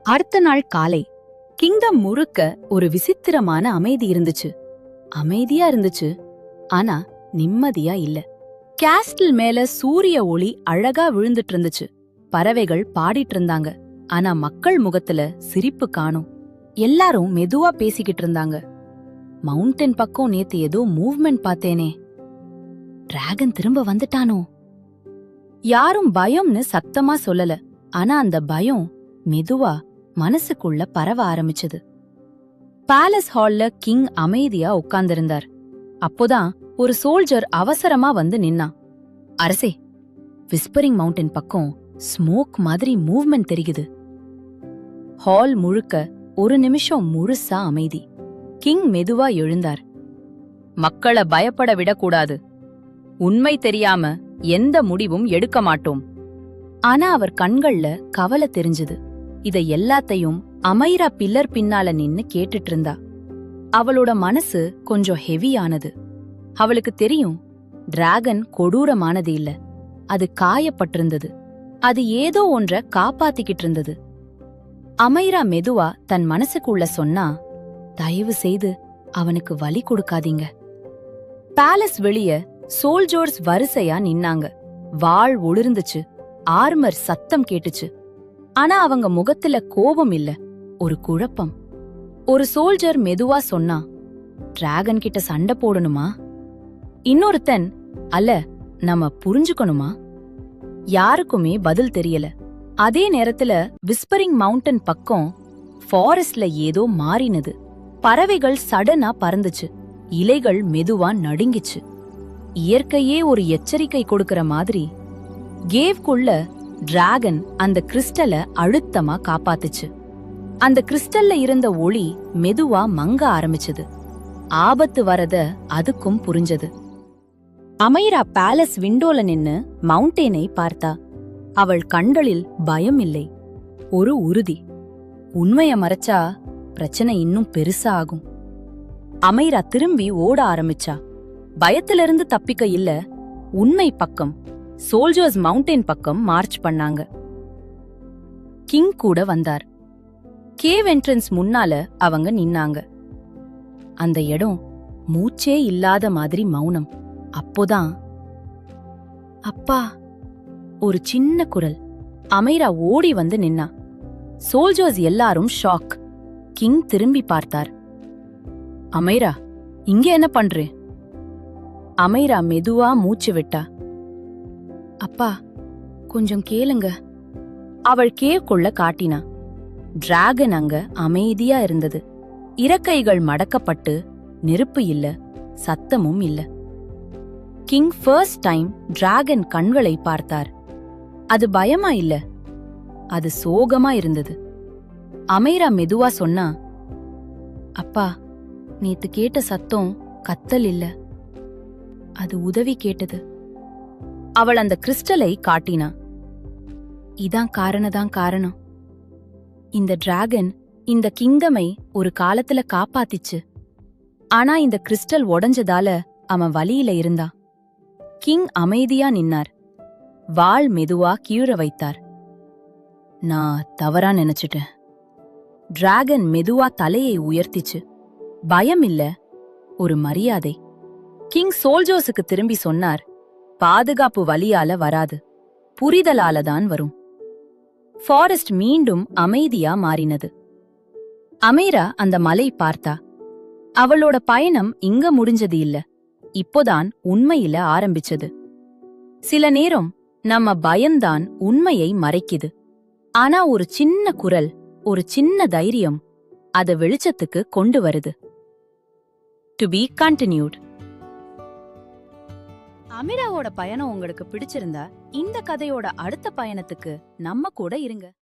அடுத்த நாள் காலை கிங்டம் முழுக்க ஒரு விசித்திரமான அமைதி இருந்துச்சு. அமைதியா இருந்துச்சு, ஆனா நிம்மதியா இல்ல. கேஸ்டில் மேல சூரிய ஒளி அழகா விழுந்துட்டு இருந்துச்சு. பறவைகள் பாடிட்டு இருந்தாங்க, ஆனா மக்கள் முகத்துல சிரிப்பு காணும். எல்லாரும் மெதுவா பேசிக்கிட்டு இருந்தாங்க. மவுண்டன் பக்கம் நேத்து ஏதோ மூவ்மெண்ட் பார்த்தேனே, டிராகன் திரும்ப வந்துட்டானோ? யாரும் பயம்னு சத்தமா சொல்லல, ஆனா அந்த பயம் மெதுவா மனசுக்குள்ள பரவ ஆரம்பிச்சது. பேலஸ் ஹால்ல கிங் அமைதியா உட்கார்ந்திருந்தார். அப்போதான் ஒரு சோல்ஜர் அவசரமா வந்து நின்னான். அரசே, விஸ்பரிங் மவுண்டன் பக்கம் ஸ்மோக் மாதிரி மூவ்மெண்ட் தெரியுது. ஹால் முழுக்க ஒரு நிமிஷம் முழுசா அமைதி. கிங் மெதுவா எழுந்தார். மக்களை பயப்பட விடக்கூடாது. உண்மை தெரியாம எந்த முடிவும் எடுக்க மாட்டோம். ஆனா அவர் கண்கள்ல கவலை தெரிஞ்சது. இத எல்லாத்தையும் அமைரா பில்லர் பின்னால நின்னு கேட்டுட்டு இருந்தா. அவளோட மனசு கொஞ்சம் ஹெவியானது. அவளுக்கு தெரியும், டிராகன் கொடூரமானது இல்ல, அது காயப்பட்டிருந்தது. அது ஏதோ ஒன்ற காப்பாத்திக்கிட்டு இருந்தது. அமைரா மெதுவா தன் மனசுக்குள்ள சொன்னா, தயவு செய்து அவனுக்கு வலி கொடுக்காதீங்க. பேலஸ் வெளிய சோல்ஜர்ஸ் வரிசையா நின்னாங்க. வாள் ஒளிர்ந்துச்சு, ஆர்மர் சத்தம் கேட்டுச்சு. ஆனா அவங்க முகத்துல கோபம் இல்ல, ஒரு குழப்பம். ஒரு சோல்ஜர் மெதுவா சொன்னா, டிராகன் கிட்ட சண்டை போடணுமா? இன்னொருத்தன், அல்ல, நம்ம புரிஞ்சுக்கணுமா? யாருக்குமே பதில் தெரியல. அதே நேரத்துல விஸ்பரிங் மவுண்டன் பக்கம் ஃபாரஸ்ட்ல ஏதோ மாறினது. பறவைகள் சடனா பறந்துச்சு, இலைகள் மெதுவா நடுங்கிச்சு. இயற்கையே ஒரு எச்சரிக்கை கொடுக்கற மாதிரி. கேவ்க்குள்ள டிராகன் அந்த கிறிஸ்டல அழுத்தமா காப்பாத்துச்சு. அந்த கிறிஸ்டல்ல இருந்த ஒளி மெதுவா மங்க ஆரம்பிச்சது. ஆபத்து வரத அதுக்கும் புரிஞ்சது. அமைரா பேலஸ் விண்டோல நின்னு மவுண்டேனை பார்த்தா. அவள் கண்களில் பயம் இல்லை, ஒரு உறுதி. உண்மைய மறைச்சா பிரச்சனை இன்னும் பெருசா ஆகும். அமைரா திரும்பி ஓட ஆரம்பிச்சா. பயத்திலிருந்து தப்பிக்க இல்ல, உண்மை பக்கம், சோல்ஜர்ஸ் மவுண்டன் பக்கம் மார்ச் பண்ணாங்க. கிங் கூட வந்தார். கேவ் என்ட்ரன்ஸ் முன்னால அவங்க நின்னாங்க. அந்த இடம் மூச்சே இல்லாத மாதிரி மௌனம். அப்போதான், அப்பா, ஒரு சின்ன குரல். அமைரா ஓடி வந்து நின்னா. சோல்ஜர்ஸ் எல்லாரும் ஷாக். கிங் திரும்பி பார்த்தார். அமைரா, இங்க என்ன பண்றே? அமைரா மெதுவா மூச்சு விட்டா. அப்பா, கொஞ்சம் கேளுங்க. அவள் கேவ்க்குள்ள காட்டினா. டிராகன் அங்க அமைதியா இருந்தது. இறக்கைகள் மடக்கப்பட்டு, நெருப்பு இல்ல, சத்தமும் இல்ல. கிங் ஃபர்ஸ்ட் டைம் டிராகன் கண்களை பார்த்தார். அது பயமா இல்ல, அது சோகமா இருந்தது. அமைரா மெதுவா சொன்னா, அப்பா, நேத்து கேட்ட சத்தம் கத்தல் இல்ல, அது உதவி கேட்டது. அவள் அந்த கிறிஸ்டலை காட்டினா. இதான் காரணம். இந்த டிராகன் இந்த கிங்டமை ஒரு காலத்துல காப்பாத்திச்சு. ஆனா இந்த கிறிஸ்டல் உடைஞ்சதால அவன் வலியில இருந்தான். கிங் அமைதியா நின்னார். வாள் மெதுவா கீழ வைத்தார். நான் தவறா நினைச்சிட்டேன். டிராகன் மெதுவா தலையை உயர்த்திச்சு. பயம் இல்ல, ஒரு மரியாதை. கிங் சோல்ஜர்ஸுக்கு திரும்பி சொன்னார், பாதுகாப்பு வலியால வராது, புரிதலால தான் வரும். ஃபாரஸ்ட் மீண்டும் அமைதியா மாறினது. அமைரா அந்த மலை பார்த்தா. அவளோட பயணம் இங்க முடிஞ்சது இல்ல, இப்போதான் உண்மையில ஆரம்பிச்சது. சில நேரம் நம்ம பயம்தான் உண்மையை மறைக்குது. ஆனா ஒரு சின்ன குரல், ஒரு சின்ன தைரியம் அத வெளிச்சத்துக்கு கொண்டு வருது. To be continued. அமீராவோட பயணம் உங்களுக்கு பிடிச்சிருந்தா இந்த கதையோட அடுத்த பயணத்துக்கு நம்ம கூட இருங்க.